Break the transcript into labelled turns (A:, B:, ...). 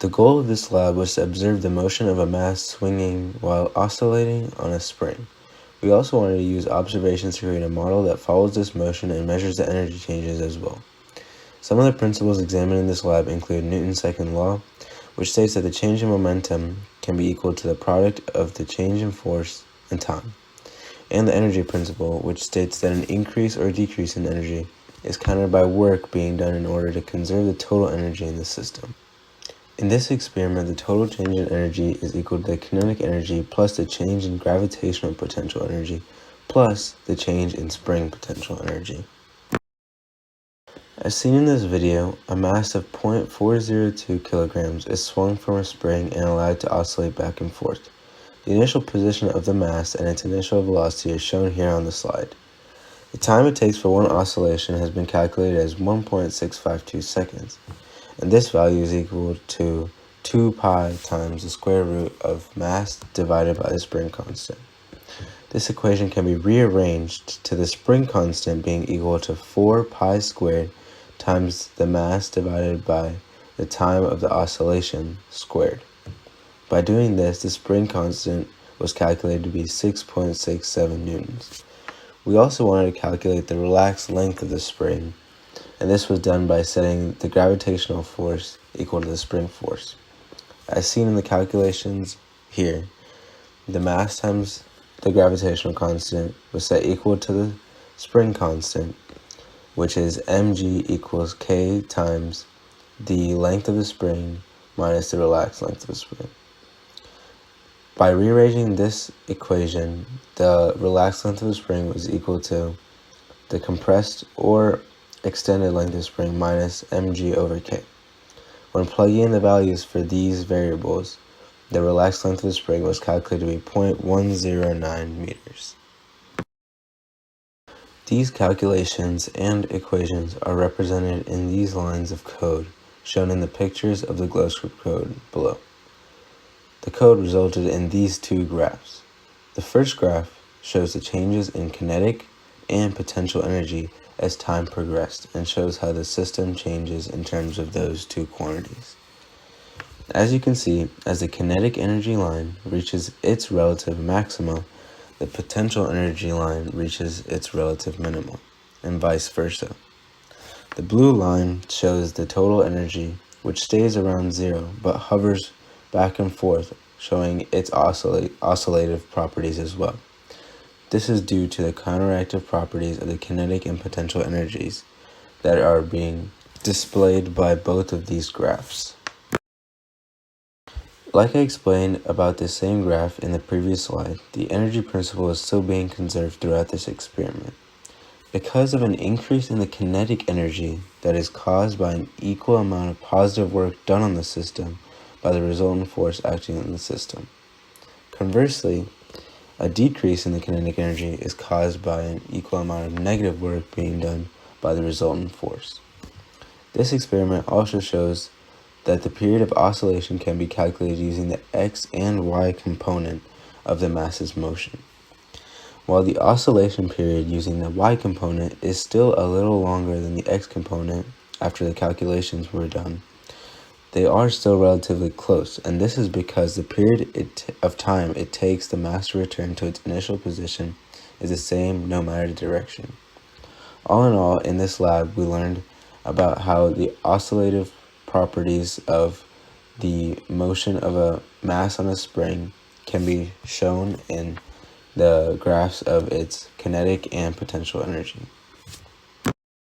A: The goal of this lab was to observe the motion of a mass swinging while oscillating on a spring. We also wanted to use observations to create a model that follows this motion and measures the energy changes as well. Some of the principles examined in this lab include Newton's second law, which states that the change in momentum can be equal to the product of the change in force and time, and the energy principle, which states that an increase or decrease in energy is countered by work being done in order to conserve the total energy in the system. In this experiment, the total change in energy is equal to the kinetic energy plus the change in gravitational potential energy plus the change in spring potential energy. As seen in this video, a mass of 0.402 kilograms is swung from a spring and allowed to oscillate back and forth. The initial position of the mass and its initial velocity is shown here on the slide. The time it takes for one oscillation has been calculated as 1.652 seconds, and this value is equal to 2 pi times the square root of mass divided by the spring constant. This equation can be rearranged to the spring constant being equal to 4 pi squared times the mass divided by the time of the oscillation squared. By doing this, the spring constant was calculated to be 6.67 newtons. We also wanted to calculate the relaxed length of the spring, and this was done by setting the gravitational force equal to the spring force. As seen in the calculations here, the mass times the gravitational constant was set equal to the spring constant, which is mg equals k times the length of the spring minus the relaxed length of the spring. By rearranging this equation, the relaxed length of the spring was equal to the compressed or extended length of the spring minus mg over k. When plugging in the values for these variables, the relaxed length of the spring was calculated to be 0.109 meters. These calculations and equations are represented in these lines of code shown in the pictures of the GlowScript code below. The code resulted in these two graphs. The first graph shows the changes in kinetic and potential energy as time progressed and shows how the system changes in terms of those two quantities. As you can see, as the kinetic energy line reaches its relative maxima, the potential energy line reaches its relative minimum, and vice versa. The blue line shows the total energy, which stays around zero but hovers back and forth, showing its oscillative properties as well. This is due to the counteractive properties of the kinetic and potential energies that are being displayed by both of these graphs. Like I explained about the same graph in the previous slide, the energy principle is still being conserved throughout this experiment. Because of an increase in the kinetic energy that is caused by an equal amount of positive work done on the system by the resultant force acting on the system. Conversely, a decrease in the kinetic energy is caused by an equal amount of negative work being done by the resultant force. This experiment also shows that the period of oscillation can be calculated using the x and y component of the mass's motion. While the oscillation period using the y component is still a little longer than the x component after the calculations were done, they are still relatively close, and this is because the period of time it takes the mass to return to its initial position is the same no matter the direction. All in all, in this lab, we learned about how the oscillative properties of the motion of a mass on a spring can be shown in the graphs of its kinetic and potential energy.